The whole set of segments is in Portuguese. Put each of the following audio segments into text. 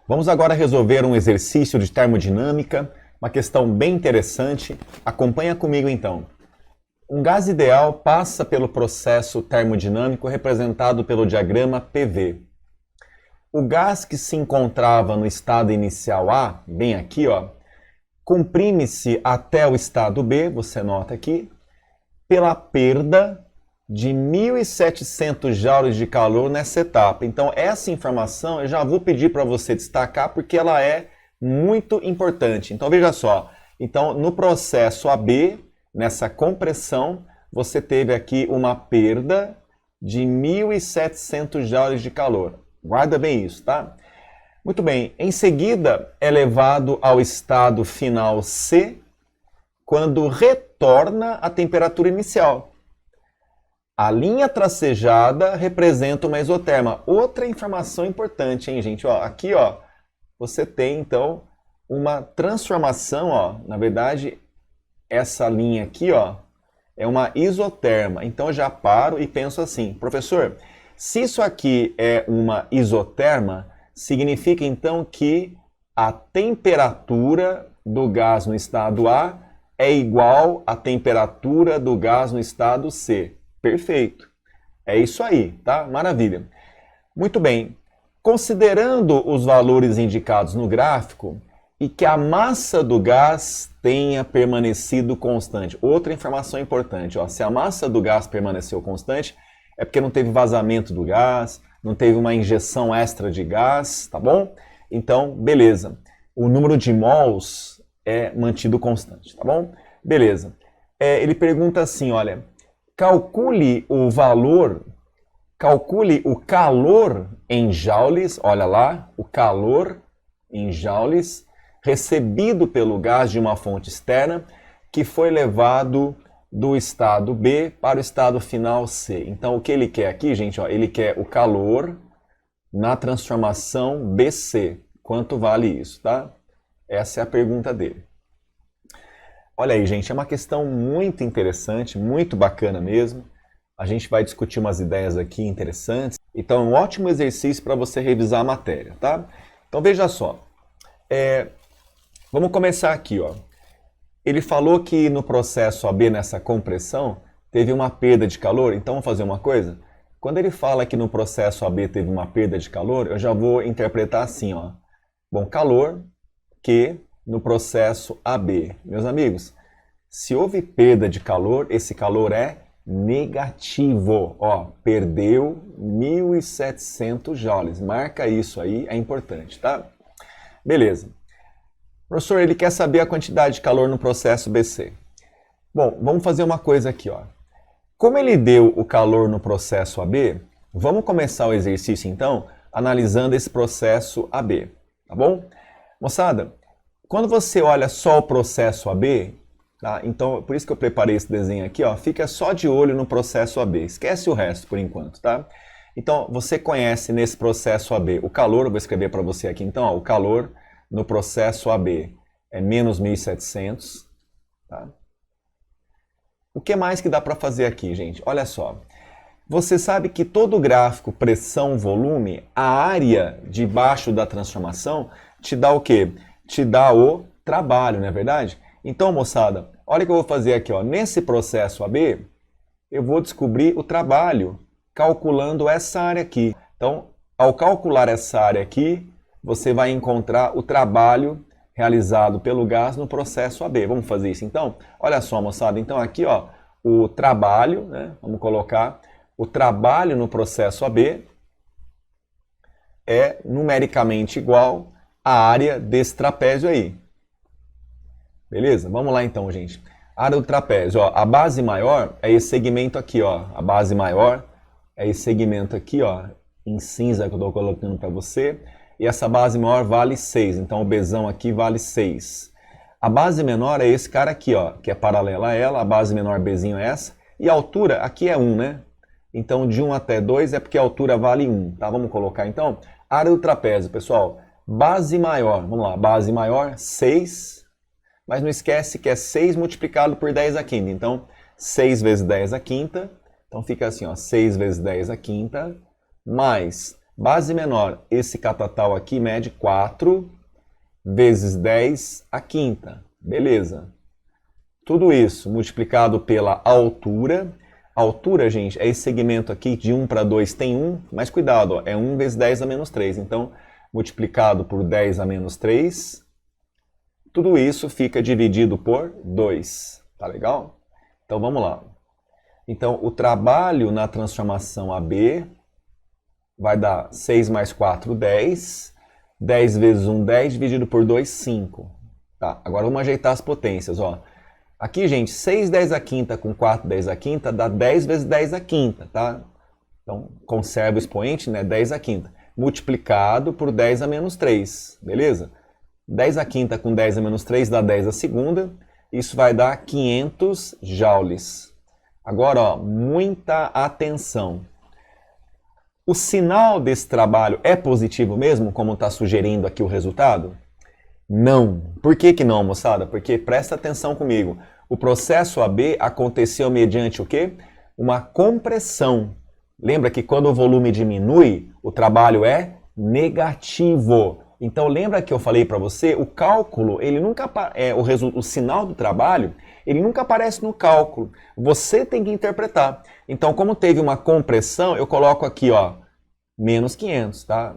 Vamos agora resolver um exercício de termodinâmica, uma questão bem interessante. Acompanha comigo então. Um gás ideal passa pelo processo termodinâmico representado pelo diagrama PV. O gás que se encontrava no estado inicial A, bem aqui, ó, comprime-se até o estado B, você nota aqui, pela perda de 1.700 joules de calor nessa etapa. Então, essa informação eu já vou pedir para você destacar porque ela é muito importante. Então, veja só. Então, no processo AB, nessa compressão, você teve aqui uma perda de 1.700 joules de calor. Guarda bem isso, tá? Muito bem. Em seguida, é levado ao estado final C, quando retorna à temperatura inicial. A linha tracejada representa uma isoterma. Outra informação importante, hein, gente? Ó, aqui, ó, você tem, então, uma transformação, ó. Na verdade, essa linha aqui, ó, é uma isoterma. Então, eu já paro e penso assim, professor, se isso aqui é uma isoterma, significa, então, que a temperatura do gás no estado A é igual à temperatura do gás no estado C. Perfeito. É isso aí, tá? Maravilha. Muito bem. Considerando os valores indicados no gráfico e que a massa do gás tenha permanecido constante. Outra informação importante, ó, se a massa do gás permaneceu constante, é porque não teve vazamento do gás, não teve uma injeção extra de gás, tá bom? Então, beleza. O número de mols é mantido constante, tá bom? Beleza. Ele pergunta assim, olha, calcule o calor em joules, olha lá, o calor em joules recebido pelo gás de uma fonte externa que foi levado do estado B para o estado final C. Então, o que ele quer aqui, gente, ó, ele quer o calor na transformação BC. Quanto vale isso, tá? Essa é a pergunta dele. Olha aí, gente, é uma questão muito interessante, muito bacana mesmo. A gente vai discutir umas ideias aqui interessantes. Então, é um ótimo exercício para você revisar a matéria, tá? Então, veja só. Vamos começar aqui, ó. Ele falou que no processo AB, nessa compressão, teve uma perda de calor. Então, vamos fazer uma coisa? Quando ele fala que no processo AB teve uma perda de calor, eu já vou interpretar assim, ó. Bom, calor que no processo AB. Meus amigos, se houve perda de calor, esse calor é negativo. Ó, perdeu 1.700 joules. Marca isso aí, é importante, tá? Beleza. Professor, ele quer saber a quantidade de calor no processo BC. Bom, vamos fazer uma coisa aqui, ó. Como ele deu o calor no processo AB, vamos começar o exercício, então, analisando esse processo AB, tá bom? Moçada, quando você olha só o processo AB, tá? Então, por isso que eu preparei esse desenho aqui, ó, fica só de olho no processo AB, esquece o resto por enquanto, tá? Então, você conhece nesse processo AB o calor, eu vou escrever para você aqui, então, ó, o calor no processo AB é menos 1.700, tá? O que mais que dá para fazer aqui, gente? Olha só. Você sabe que todo gráfico pressão-volume, a área debaixo da transformação, te dá o quê? Te dá o trabalho, não é verdade? Então, moçada, olha o que eu vou fazer aqui, ó. Nesse processo AB, eu vou descobrir o trabalho calculando essa área aqui. Então, ao calcular essa área aqui, você vai encontrar o trabalho realizado pelo gás no processo AB. Vamos fazer isso então? Olha só, moçada, então aqui, ó, o trabalho, né? Vamos colocar o trabalho no processo AB é numericamente igual à área desse trapézio aí. Beleza? Vamos lá então, gente. Área do trapézio, ó, a base maior é esse segmento aqui, ó. A base maior é esse segmento aqui, ó, em cinza que eu estou colocando para você. E essa base maior vale 6, então o Bzão aqui vale 6. A base menor é esse cara aqui, ó, que é paralela a ela, a base menor Bzinho é essa. E a altura aqui é 1, né? Então de 1 até 2 é porque a altura vale 1, tá? Vamos colocar então. Área do trapézio, pessoal. Base maior, vamos lá, base maior 6. Mas não esquece que é 6 multiplicado por 10 à quinta. Então 6 vezes 10 à quinta. Então fica assim, ó, 6 vezes 10 à quinta mais Base menor, esse catatal aqui mede 4 vezes 10 a quinta. Beleza. Tudo isso multiplicado pela altura. A altura, gente, é esse segmento aqui de 1 para 2 tem 1, mas cuidado, ó, é 1 vezes 10 a menos 3. Então, multiplicado por 10 a menos 3, tudo isso fica dividido por 2. Tá legal? Então, vamos lá. Então, o trabalho na transformação AB vai dar 6 mais 4, 10. 10 vezes 1, 10, dividido por 2, 5. Tá, agora vamos ajeitar as potências, ó. Aqui, gente, 6 10 a quinta com 4 10 a quinta dá 10 vezes 10 a quinta, tá? Então, conserva o expoente, né? 10 a quinta. Multiplicado por 10 a menos 3, beleza? 10 a quinta com 10 a menos 3 dá 10 a segunda. Isso vai dar 500 joules. Agora, ó, muita atenção. O sinal desse trabalho é positivo mesmo, como está sugerindo aqui o resultado? Não. Por que que não, moçada? Porque presta atenção comigo. O processo AB aconteceu mediante o quê? Uma compressão. Lembra que quando o volume diminui, o trabalho é negativo. Então lembra que eu falei para você, o cálculo, ele nunca o sinal do trabalho, ele nunca aparece no cálculo. Você tem que interpretar. Então, como teve uma compressão, eu coloco aqui, ó, menos 500, tá?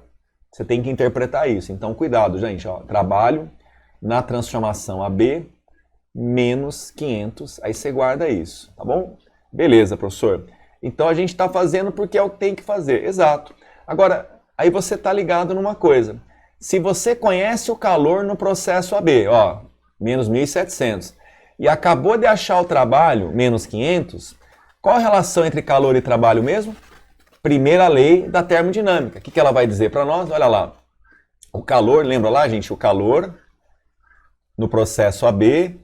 Você tem que interpretar isso. Então, cuidado, gente. Ó, trabalho na transformação AB, menos 500. Aí você guarda isso, tá bom? Beleza, professor. Então, a gente está fazendo porque é o que tem que fazer. Exato. Agora, aí você está ligado numa coisa. Se você conhece o calor no processo AB, ó, menos 1.700, e acabou de achar o trabalho, menos 500, qual a relação entre calor e trabalho mesmo? Primeira lei da termodinâmica. O que ela vai dizer para nós? Olha lá. O calor, lembra lá, gente? O calor no processo AB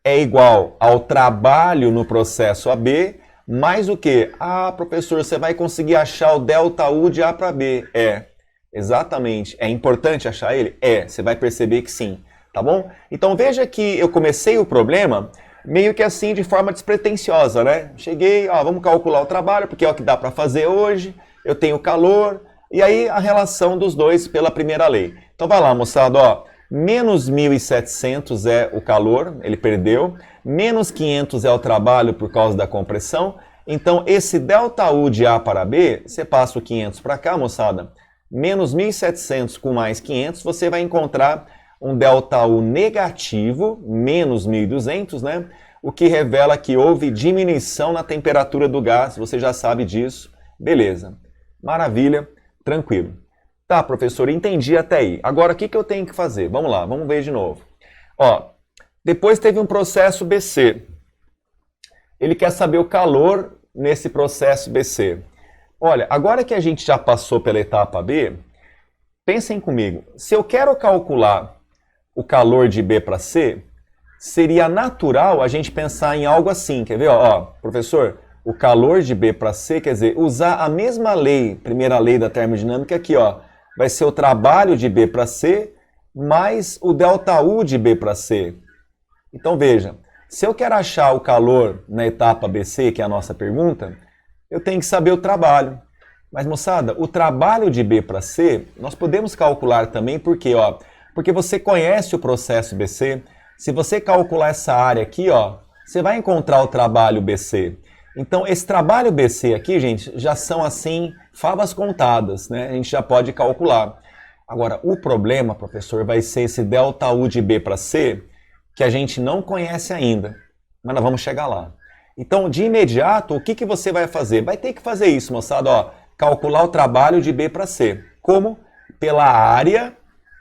é igual ao trabalho no processo AB, mais o quê? Ah, professor, você vai conseguir achar o ΔU de A para B. É, exatamente. É importante achar ele? É, você vai perceber que sim. Tá bom? Então veja que eu comecei o problema meio que assim, de forma despretensiosa, né? Cheguei, ó, vamos calcular o trabalho, porque é o que dá para fazer hoje, eu tenho calor, e aí a relação dos dois pela primeira lei. Então vai lá, moçada, ó, menos 1.700 é o calor, ele perdeu, menos 500 é o trabalho por causa da compressão, então esse ΔU de A para B, você passa o 500 para cá, moçada, menos 1.700 com mais 500, você vai encontrar um ΔU negativo, menos 1.200, né? O que revela que houve diminuição na temperatura do gás, você já sabe disso. Beleza, maravilha, tranquilo. Tá, professor, entendi até aí. Agora, o que eu tenho que fazer? Vamos lá, vamos ver de novo. Ó, depois teve um processo BC. Ele quer saber o calor nesse processo BC. Olha, agora que a gente já passou pela etapa B, pensem comigo. Se eu quero calcular o calor de B para C, seria natural a gente pensar em algo assim. Quer ver? Ó, professor, o calor de B para C, quer dizer, usar a mesma lei, primeira lei da termodinâmica aqui, ó, vai ser o trabalho de B para C mais o ΔU de B para C. Então veja, se eu quero achar o calor na etapa BC, que é a nossa pergunta, eu tenho que saber o trabalho. Mas, moçada, o trabalho de B para C, nós podemos calcular também porque, ó, porque você conhece o processo BC. Se você calcular essa área aqui, ó, você vai encontrar o trabalho BC. Então, esse trabalho BC aqui, gente, já são assim, favas contadas, né? A gente já pode calcular. Agora, o problema, professor, vai ser esse ΔU de B para C, que a gente não conhece ainda. Mas nós vamos chegar lá. Então, de imediato, o que você vai fazer? Vai ter que fazer isso, moçada, ó, calcular o trabalho de B para C. Como? Pela área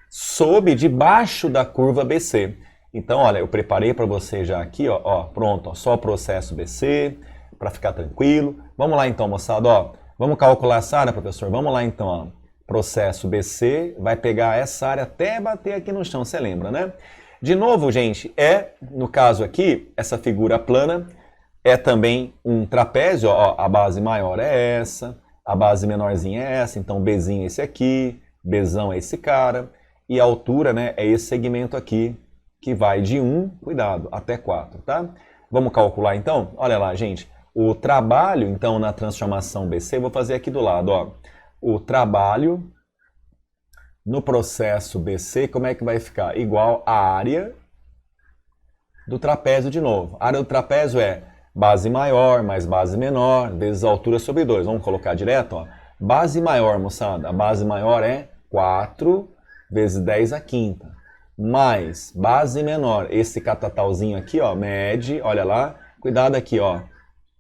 sob, debaixo da curva BC. Então, olha, eu preparei para você já aqui, ó, pronto, ó, só o processo BC, para ficar tranquilo. Vamos lá então, moçada, ó, vamos calcular essa área, professor? Vamos lá então, ó. Processo BC, vai pegar essa área até bater aqui no chão, você lembra, né? De novo, gente, no caso aqui, essa figura plana é também um trapézio, ó, a base maior é essa, a base menorzinha é essa, então Bzinho é esse aqui, Bzão é esse cara, e a altura, né, é esse segmento aqui, que vai de 1, cuidado, até 4, tá? Vamos calcular então? Olha lá, gente, o trabalho, então, na transformação BC, vou fazer aqui do lado, ó. o trabalho no processo BC, como é que vai ficar? Igual a área do trapézio de novo. A área do trapézio é base maior mais base menor vezes a altura sobre 2. Vamos colocar direto, ó. Base maior, moçada. A base maior é 4 vezes 10 à quinta. Mais base menor. Esse catatalzinho aqui, ó, mede, olha lá. Cuidado aqui, ó.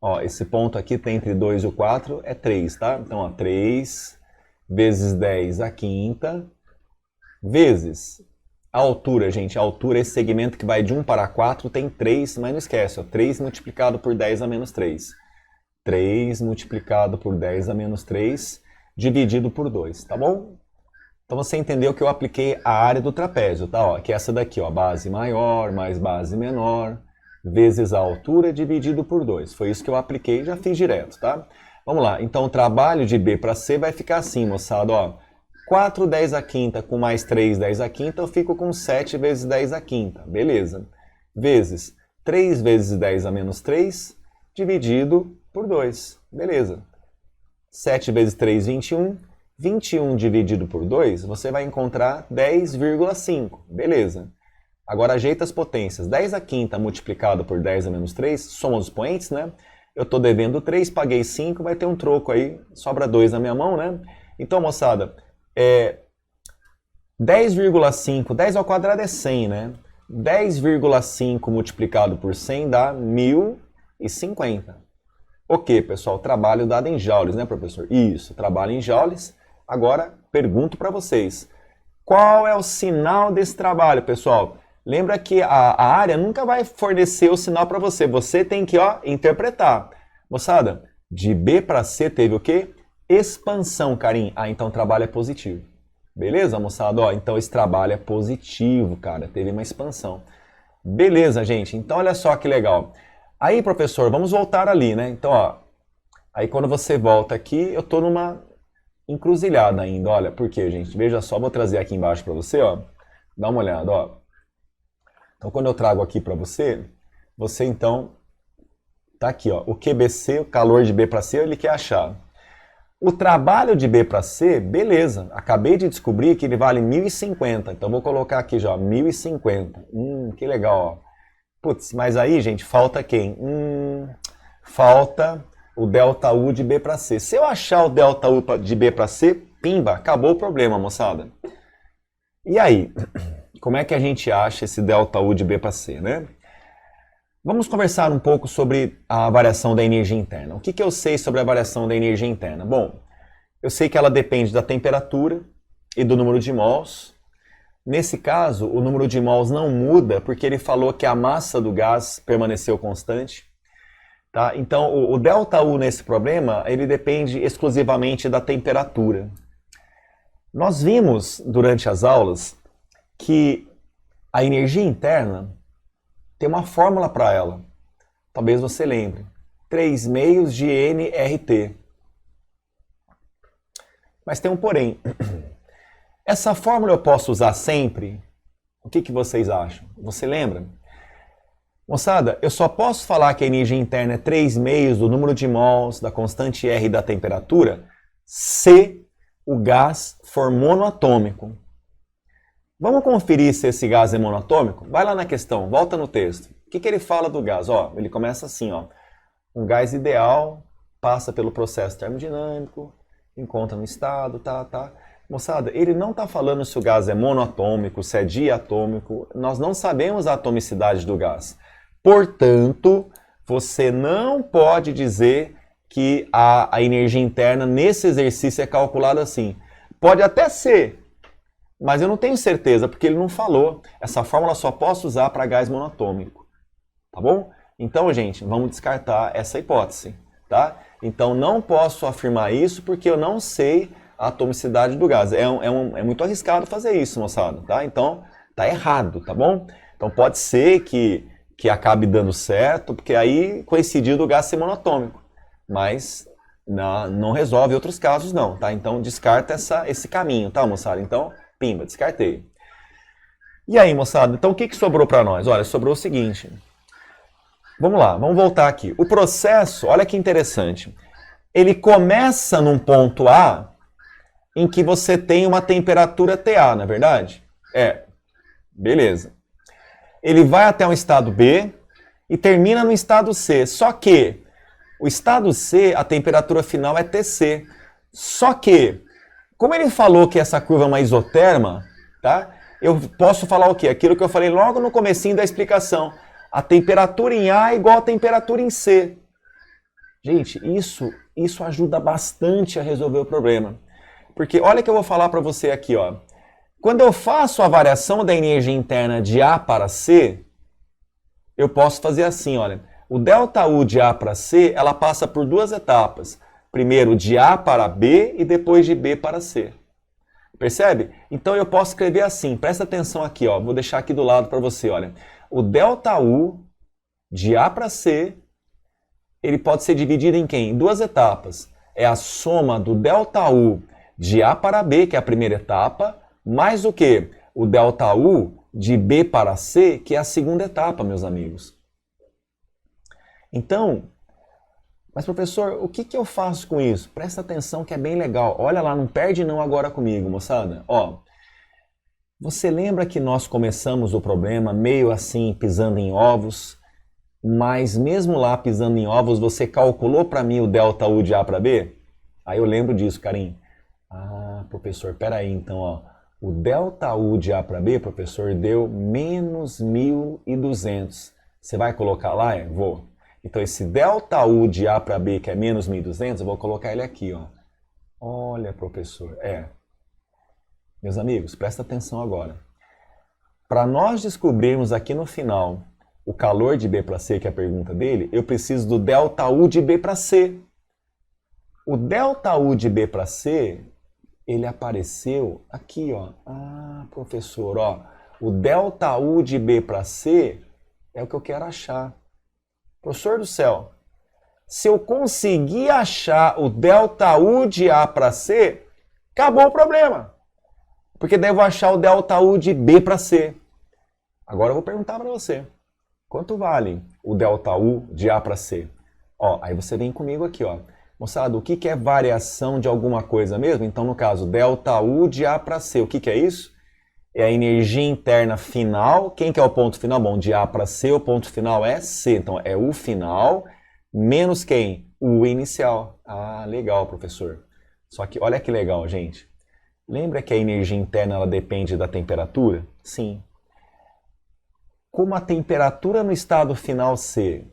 Ó, esse ponto aqui tem entre 2 e o 4 é 3, tá? Então, ó, 3 vezes 10 à quinta vezes a altura, gente. A altura, esse segmento que vai de 1 para 4 tem 3, mas não esquece, ó, 3 multiplicado por 10 a menos 3. 3 multiplicado por 10 a menos 3 dividido por 2, tá bom? Então você entendeu que eu apliquei a área do trapézio, tá? Ó, que é essa daqui, ó, base maior mais base menor vezes a altura dividido por 2. Foi isso que eu apliquei, já fiz direto, tá? Vamos lá, então o trabalho de B para C vai ficar assim, moçada, ó. 4 10 à quinta com mais 3 10 à quinta, eu fico com 7 vezes 10 à quinta, beleza. Vezes 3 vezes 10 a menos 3, dividido por 2, beleza. 7 vezes 3, 21. 21 dividido por 2, você vai encontrar 10,5, beleza. Agora ajeita as potências. 10 à quinta multiplicado por 10 a menos 3, soma os expoentes, né? Eu estou devendo 3, paguei 5, vai ter um troco aí, sobra 2 na minha mão, né? Então, moçada, 10,5, 10 ao quadrado é 100, né? 10,5 multiplicado por 100 dá 1050. Ok, pessoal, trabalho dado em joules, né, professor? Isso, trabalho em joules. Agora, pergunto para vocês, qual é o sinal desse trabalho, pessoal? Lembra que a área nunca vai fornecer o sinal para você, você tem que, ó, interpretar. Moçada, de B para C teve o quê? Expansão, Karim. Ah, então o trabalho é positivo. Beleza, moçada? Ó, então esse trabalho é positivo, cara, teve uma expansão. Beleza, gente, então olha só que legal. Aí, professor, vamos voltar ali, né? Então, ó, aí quando você volta aqui, eu tô numa encruzilhada ainda, olha, por quê, gente? Veja só, vou trazer aqui embaixo para você, ó, dá uma olhada, ó. Então, quando eu trago aqui para você, você então, tá aqui, ó, o QBC, o calor de B para C, ele quer achar. O trabalho de B para C, beleza, acabei de descobrir que ele vale 1050, então vou colocar aqui já, 1050, que legal, ó. Putz, mas aí, gente, falta quem? Falta o ΔU de B para C. Se eu achar o ΔU de B para C, pimba, acabou o problema, moçada. E aí, como é que a gente acha esse ΔU de B para C, né? Vamos conversar um pouco sobre a variação da energia interna. O que eu sei sobre a variação da energia interna? Bom, eu sei que ela depende da temperatura e do número de mols. Nesse caso, o número de mols não muda porque ele falou que a massa do gás permaneceu constante. Tá? Então, o ΔU nesse problema, ele depende exclusivamente da temperatura. Nós vimos durante as aulas que a energia interna tem uma fórmula para ela. Talvez você lembre. 3 meios de nRT. Mas tem um porém. Essa fórmula eu posso usar sempre? O que vocês acham? Você lembra? Moçada, eu só posso falar que a energia interna é 3 meios do número de mols, da constante R e da temperatura, se o gás for monoatômico. Vamos conferir se esse gás é monoatômico? Vai lá na questão, volta no texto. O que ele fala do gás? Ó, ele começa assim, ó. Um gás ideal passa pelo processo termodinâmico, encontra um estado, tá. Moçada, ele não está falando se o gás é monoatômico, se é diatômico. Nós não sabemos a atomicidade do gás. Portanto, você não pode dizer que a energia interna nesse exercício é calculada assim. Pode até ser, mas eu não tenho certeza, porque ele não falou. Essa fórmula só posso usar para gás monatômico. Tá bom? Então, gente, vamos descartar essa hipótese. Tá? Então, não posso afirmar isso porque eu não sei a atomicidade do gás. É muito arriscado fazer isso, moçada. Tá? Então, tá errado, tá bom? Então, pode ser que acabe dando certo, porque aí coincidiu do gás ser monatômico. Mas não resolve outros casos, não. Tá? Então, descarta esse caminho, tá, moçada? Então, pimba, descartei. E aí, moçada, então o que sobrou para nós? Olha, sobrou o seguinte. Vamos lá, vamos voltar aqui. O processo, olha que interessante. Ele começa num ponto A em que você tem uma temperatura TA, não é verdade? Beleza. Ele vai até um estado B e termina no estado C. Só que o estado C, a temperatura final é TC. Só que, como ele falou que essa curva é uma isoterma, tá? Eu posso falar o quê? Aquilo que eu falei logo no comecinho da explicação. A temperatura em A é igual à temperatura em C. Gente, isso ajuda bastante a resolver o problema. Porque olha que eu vou falar para você aqui, ó. Quando eu faço a variação da energia interna de A para C, eu posso fazer assim, olha. O ΔU de A para C, ela passa por duas etapas. Primeiro de A para B e depois de B para C. Percebe? Então eu posso escrever assim, presta atenção aqui, ó. Vou deixar aqui do lado para você, olha. O ΔU de A para C, ele pode ser dividido em quem? Em duas etapas. É a soma do ΔU de A para B, que é a primeira etapa, mais o quê? O ΔU de B para C, que é a segunda etapa, meus amigos. Então, mas professor, o que eu faço com isso? Presta atenção que é bem legal. Olha lá, não perde não agora comigo, moçada. Ó, você lembra que nós começamos o problema meio assim, pisando em ovos, mas mesmo lá pisando em ovos, você calculou para mim o ΔU de A para B? Aí eu lembro disso, Carim. Ah, professor, peraí, então, ó. O ΔU de A para B, professor, deu menos 1.200. Você vai colocar lá? Vou. Então, esse ΔU de A para B, que é menos 1.200, eu vou colocar ele aqui, ó. Olha, professor, Meus amigos, presta atenção agora. Para nós descobrirmos aqui no final o calor de B para C, que é a pergunta dele, eu preciso do ΔU de B para C. O ΔU de B para C, ele apareceu aqui, ó. Ah, professor, ó. O ΔU de B para C é o que eu quero achar. Professor do céu, se eu conseguir achar o ΔU de A para C, acabou o problema. Porque daí eu vou achar o ΔU de B para C. Agora eu vou perguntar para você. Quanto vale o ΔU de A para C? Ó, aí você vem comigo aqui, ó. Moçada, o que é variação de alguma coisa mesmo? Então, no caso, ΔU de A para C. O que é isso? É a energia interna final. Quem que é o ponto final? Bom, de A para C, o ponto final é C. Então, é o final menos quem? O inicial. Ah, legal, professor. Só que olha que legal, gente. Lembra que a energia interna ela depende da temperatura? Sim. Como a temperatura no estado final C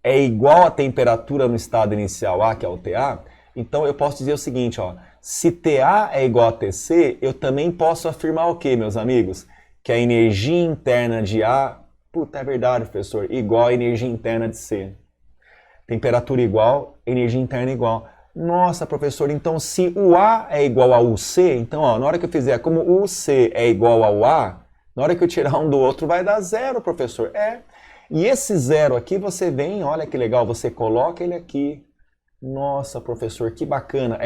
é igual à temperatura no estado inicial A, que é o TA, então eu posso dizer o seguinte, ó. Se TA é igual a TC, eu também posso afirmar o quê, meus amigos? Que a energia interna de A, puta, é verdade, professor, igual à energia interna de C. Temperatura igual, energia interna igual. Nossa, professor, então se o A é igual ao C, então ó, na hora que eu fizer como o C é igual ao A, na hora que eu tirar um do outro vai dar zero, professor. E esse zero aqui você vem, olha que legal, você coloca ele aqui. Nossa, professor, que bacana.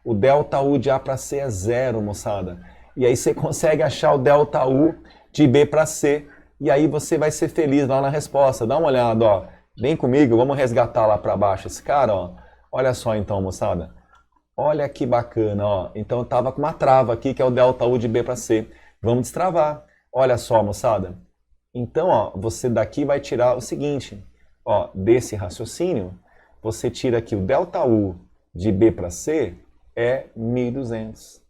O ΔU de A para C é zero, moçada. E aí você consegue achar o ΔU de B para C. E aí você vai ser feliz lá na resposta. Dá uma olhada, ó. Vem comigo, vamos resgatar lá para baixo esse cara, ó. Olha só então, moçada. Olha que bacana, ó. Então eu tava com uma trava aqui, que é o ΔU de B para C. Vamos destravar. Olha só, moçada. Então, ó, você daqui vai tirar o seguinte, ó, desse raciocínio, você tira aqui o ΔU de B para C é 1.200.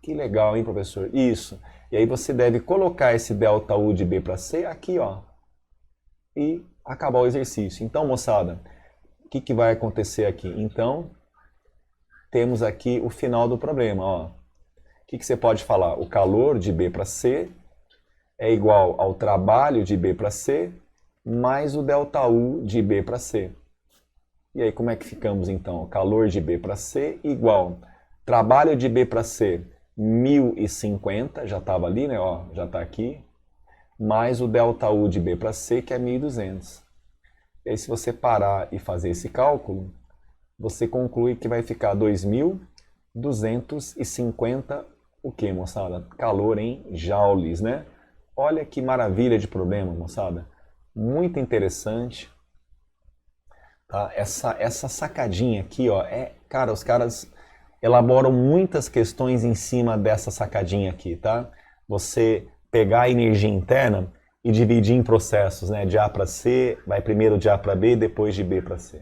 Que legal, hein, professor? Isso. E aí você deve colocar esse ΔU de B para C aqui, ó, e acabar o exercício. Então, moçada, o que vai acontecer aqui? Então, temos aqui o final do problema, ó. O que você pode falar? O calor de B para C é igual ao trabalho de B para C mais o ΔU de B para C. E aí como é que ficamos então? Calor de B para C igual trabalho de B para C 1050, já estava ali, né? Ó, já está aqui, mais o ΔU de B para C, que é 1200. E aí se você parar e fazer esse cálculo, você conclui que vai ficar 2250, o que, moçada? Calor em joules, né? Olha que maravilha de problema, moçada. Muito interessante. Tá? Essa sacadinha aqui, ó, cara, os caras elaboram muitas questões em cima dessa sacadinha aqui, tá? Você pegar a energia interna e dividir em processos, né? De A para C, vai primeiro de A para B, depois de B para C.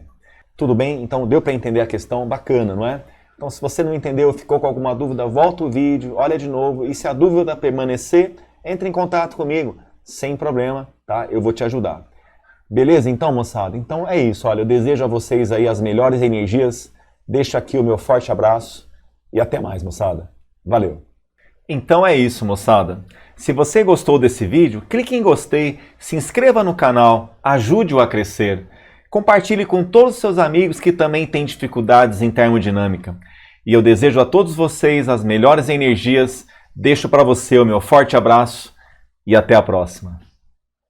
Tudo bem? Então deu para entender a questão? Bacana, não é? Então se você não entendeu, ficou com alguma dúvida, volta o vídeo, olha de novo, e se a dúvida permanecer, entre em contato comigo, sem problema, tá? Eu vou te ajudar. Beleza então, moçada? Então é isso, olha, eu desejo a vocês aí as melhores energias, deixo aqui o meu forte abraço e até mais, moçada. Valeu! Então é isso, moçada. Se você gostou desse vídeo, clique em gostei, se inscreva no canal, ajude-o a crescer. Compartilhe com todos os seus amigos que também têm dificuldades em termodinâmica. E eu desejo a todos vocês as melhores energias, deixo para você o meu forte abraço e até a próxima.